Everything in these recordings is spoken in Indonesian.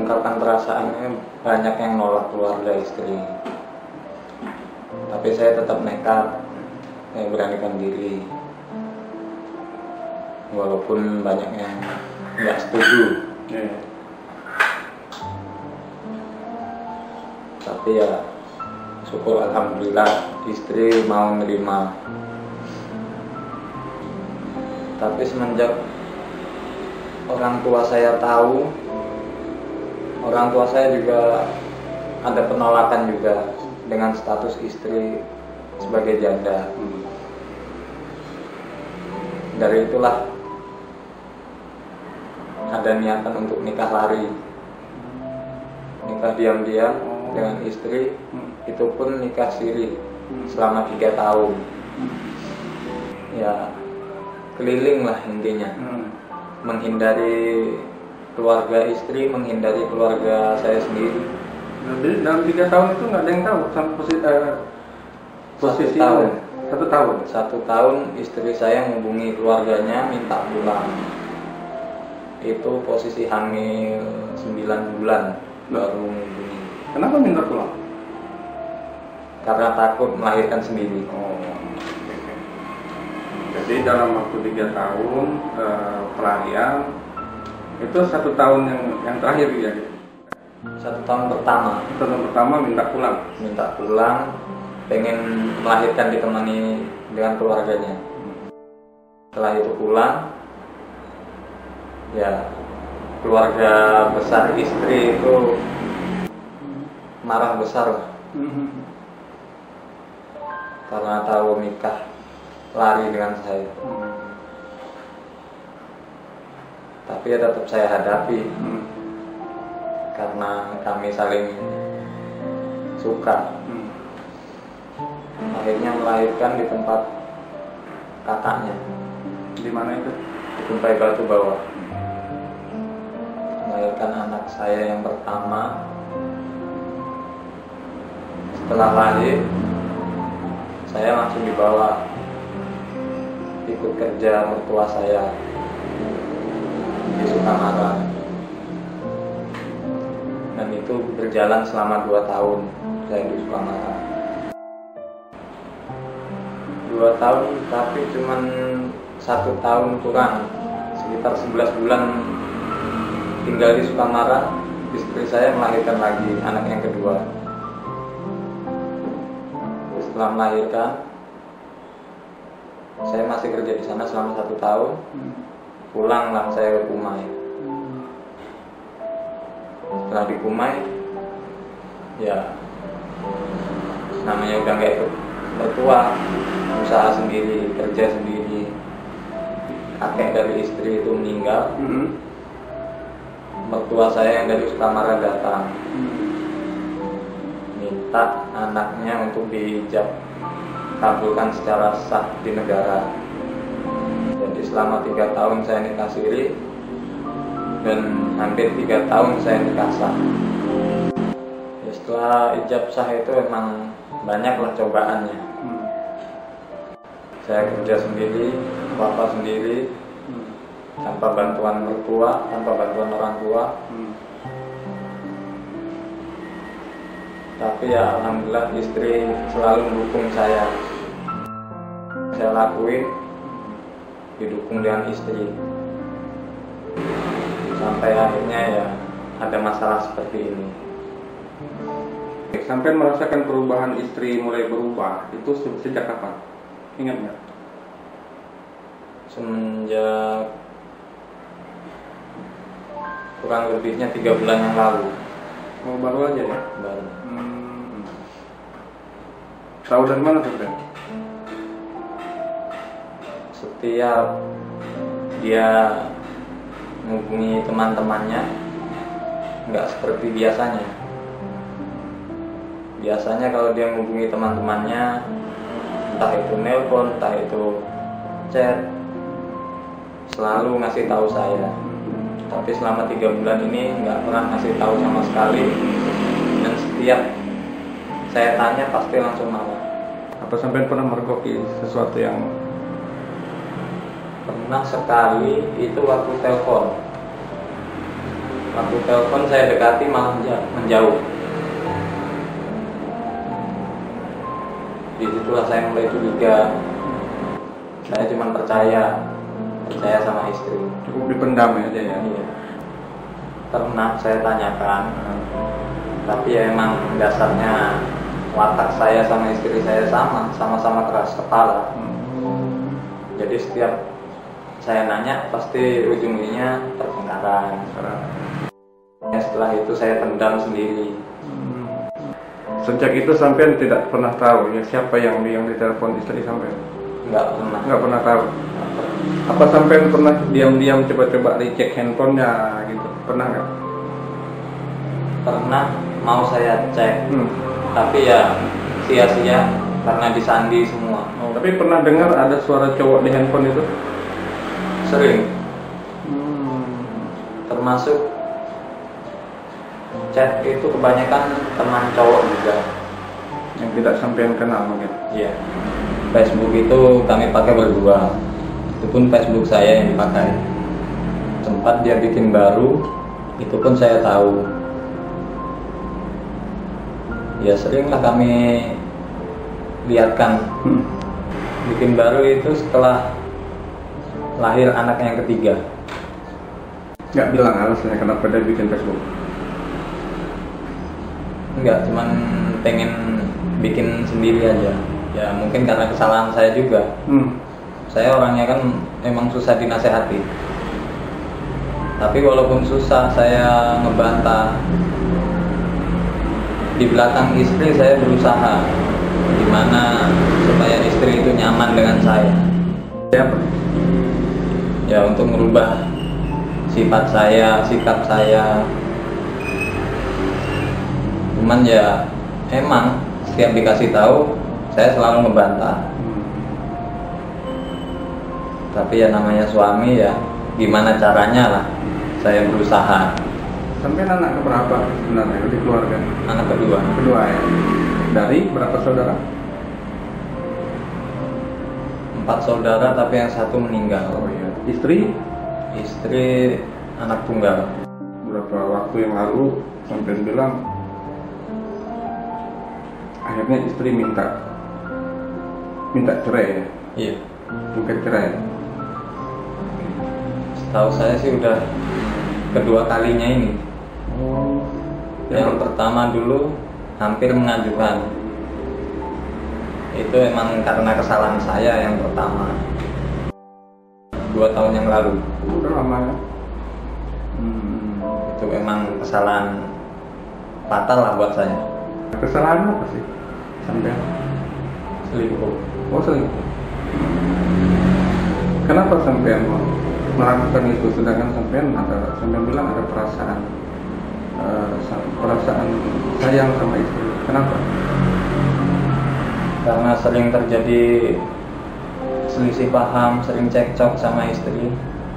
Mengungkapkan perasaannya, banyak yang nolak keluarga istri, tapi saya tetap nekat, saya beranikan diri walaupun banyak yang nggak setuju. Tapi ya syukur alhamdulillah istri mau menerima. Tapi semenjak orang tua saya tahu, orang tua saya juga ada penolakan juga dengan status istri sebagai janda. Dari itulah ada niatan untuk nikah lari, nikah diam-diam dengan istri, itu pun nikah siri selama 3 tahun. Ya keliling lah intinya, menghindari keluarga istri, menghindari keluarga saya sendiri. Jadi dalam 3 tahun itu nggak ada yang tahu posisi tahun. 1 tahun. 1 tahun istri saya menghubungi keluarganya minta pulang. Itu posisi hamil 9 bulan baru menghubungi. Kenapa minta pulang? Karena takut melahirkan sendiri. Jadi dalam waktu 3 tahun pelarian itu 1 tahun yang terakhir ya. 1 tahun pertama. 1 tahun pertama minta pulang, pengen melahirkan ditemani dengan keluarganya. Setelah itu pulang, ya keluarga besar istri itu marah besar lah. Karena tahu nikah lari dengan saya. Tapi ya tetap saya hadapi, karena kami saling suka. Akhirnya melahirkan di tempat kakaknya. Di mana itu? Di Tumpai Batu Bawah. Melahirkan anak saya yang pertama. Setelah lahir, saya langsung dibawa ikut kerja mertua saya di Sukamara, dan itu berjalan selama 2 tahun saya di Sukamara. 2 tahun, tapi cuman 1 tahun kurang, sekitar 11 bulan tinggal di Sukamara, istri saya melahirkan lagi anak yang kedua. Setelah melahirkan, saya masih kerja di sana selama 1 tahun. Pulanglah saya ke Kumai. Setelah di Kumai, ya namanya udah nggak ikut mertua, usaha sendiri, kerja sendiri. Kakek dari istri itu meninggal. Mertua saya yang dari Sukamara datang, minta anaknya untuk diijab kabulkan secara sah di negara. Jadi selama 3 tahun saya nikah siri, dan hampir 3 tahun saya nikah sah. Ya, setelah ijab sah itu emang banyaklah cobaannya. Saya kerja sendiri, bapak sendiri, tanpa bantuan mertua, tanpa bantuan orang tua. Tapi ya alhamdulillah istri selalu mendukung saya. Saya lakuin, didukung dengan istri. Sampai akhirnya ya ada masalah seperti ini. Sampai merasakan perubahan istri mulai berubah, itu sejak kapan? Ingat nggak? Semenjak kurang lebihnya 3 bulan yang lalu. Oh, baru aja ya? Baru. Tahu dari mana tuh, Ben? Setiap dia menghubungi teman-temannya nggak seperti biasanya. Biasanya kalau dia menghubungi teman-temannya, entah itu nelpon, entah itu chat, selalu ngasih tahu saya. Tapi selama 3 bulan ini nggak pernah ngasih tahu sama sekali, dan setiap saya tanya pasti langsung marah. Apa sampai pernah mergoki sesuatu yang Pernah sekali, itu waktu telepon. Waktu telepon saya dekati malah menjauh. Disitulah saya mulai curiga. Saya cuma percaya sama istri. cukup dipendam aja ya? Iya. Pernah saya tanyakan, tapi ya emang dasarnya watak saya sama istri saya sama-sama keras kepala. Jadi setiap saya nanya pasti ujung-ujungnya pertengkaran. Ya, setelah itu saya pendam sendiri. Sejak itu sampean tidak pernah tahu ya siapa yang ditelepon istri sampean? Nggak pernah tahu. Apa sampean pernah diam-diam coba-coba dicek handphonenya gitu? Pernah nggak? Pernah mau saya cek, tapi ya sia-sia karena disandi semua. Tapi pernah dengar ada suara cowok di handphone itu? Sering. Termasuk chat itu kebanyakan teman cowok juga Yang tidak sampean kenal mungkin? Iya. Facebook itu kami pakai berdua. Itu pun Facebook saya yang dipakai. Sempat dia bikin baru, itu pun saya tahu. Ya seringlah kami lihatkan. Bikin baru itu setelah lahir anak yang ketiga. Nggak bilang alasannya kenapa dia bikin Facebook? Enggak, cuman pengen bikin sendiri aja. Ya mungkin karena kesalahan saya juga. Saya orangnya kan memang susah dinasehati. Tapi walaupun susah, saya ngebantah. Di belakang istri saya berusaha gimana supaya istri itu nyaman dengan saya. Siapa? Ya untuk merubah sifat saya, sikap saya. Cuman ya emang setiap dikasih tahu saya selalu ngebantah. Tapi ya namanya suami ya gimana caranya lah, saya berusaha. Sampai anak keberapa sebenarnya di keluarga? Anak kedua. Kedua ya. Dari berapa saudara? 4 saudara tapi yang satu meninggal. Oh iya. Istri? Istri anak tunggal. Beberapa waktu yang lalu sampai bilang akhirnya istri minta cerai ya? Iya. Bukan cerai. Setahu saya sih udah kedua kalinya ini. Yang pertama dulu hampir mengajukan. Itu emang karena kesalahan saya yang pertama. 2 tahun yang lalu. Udah lama ya? Itu emang kesalahan fatal lah buat saya. Kesalahan apa sih? Sampai Selingkuh. Oh selingkuh. Kenapa sampean melakukan itu sedangkan sampean bilang ada perasaan sayang sama istri? Kenapa? Karena sering terjadi selisih paham, sering cekcok sama istri.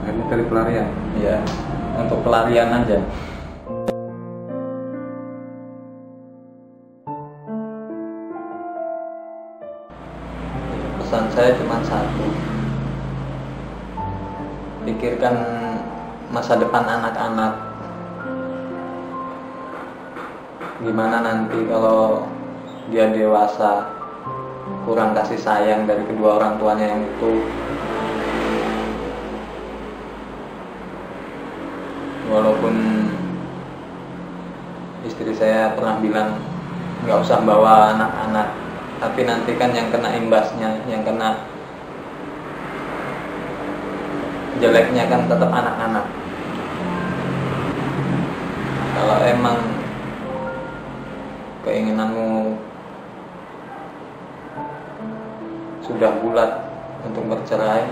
Akhirnya cari pelarian. Ya, untuk pelarian aja. Pesan saya cuma satu. Pikirkan masa depan anak-anak. Gimana nanti kalau dia dewasa, kurang kasih sayang dari kedua orang tuanya yang utuh. Walaupun istri saya pernah bilang nggak usah bawa anak-anak, tapi nanti kan yang kena imbasnya, yang kena jeleknya kan tetap anak-anak. Kalau emang keinginanmu sudah bulat untuk bercerai,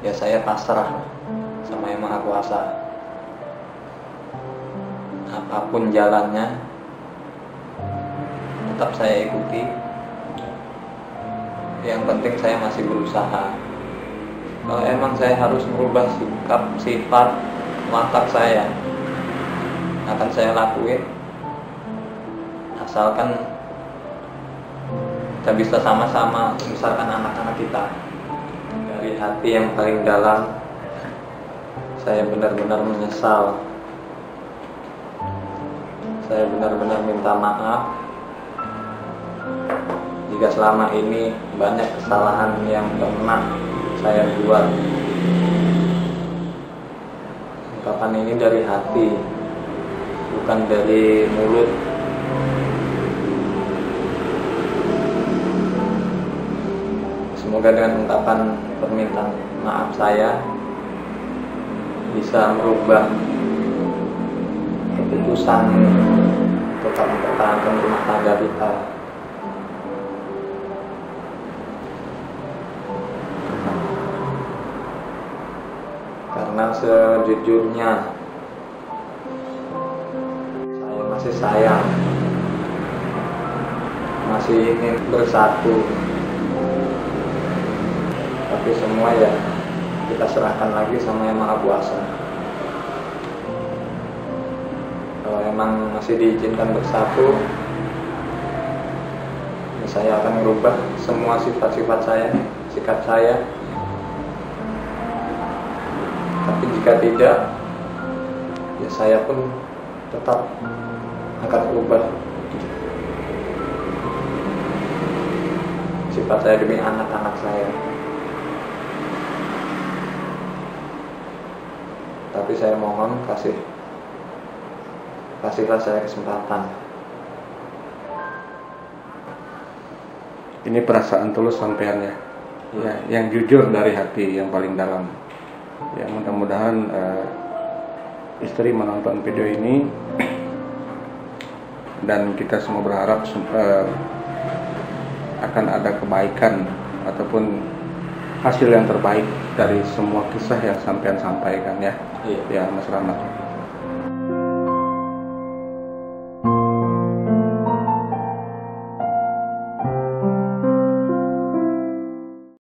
ya saya pasrah sama Yang Maha Kuasa. Apapun jalannya tetap saya ikuti. Yang penting saya masih berusaha. Kalau emang saya harus merubah sikap, sifat, watak saya, akan saya lakuin. Asalkan kita bisa sama-sama membesarkan anak-anak kita. Dari hati yang paling dalam, saya benar-benar menyesal. Saya benar-benar minta maaf jika selama ini banyak kesalahan yang pernah saya buat. Ungkapan ini dari hati, bukan dari mulut. Semoga dengan ungkapan permintaan maaf saya bisa merubah keputusan tetap mempertahankan rumah tangga kita. Karena sejujurnya saya masih sayang, masih ingin bersatu. Tapi semua ya kita serahkan lagi sama Yang Maha Kuasa. Kalau emang masih diizinkan bersatu, ya saya akan merubah semua sifat-sifat saya, sikap saya. Tapi jika tidak, ya saya pun tetap akan berubah sifat saya demi anak-anak saya. Tapi saya mohon kasihlah saya kesempatan. Ini perasaan tulus sampean ya, yang jujur dari hati yang paling dalam. Ya mudah-mudahan istri menonton video ini dan kita semua berharap akan ada kebaikan ataupun hasil yang terbaik dari semua kisah yang sampean sampaikan ya. Iya. Ya Mas Rahmat.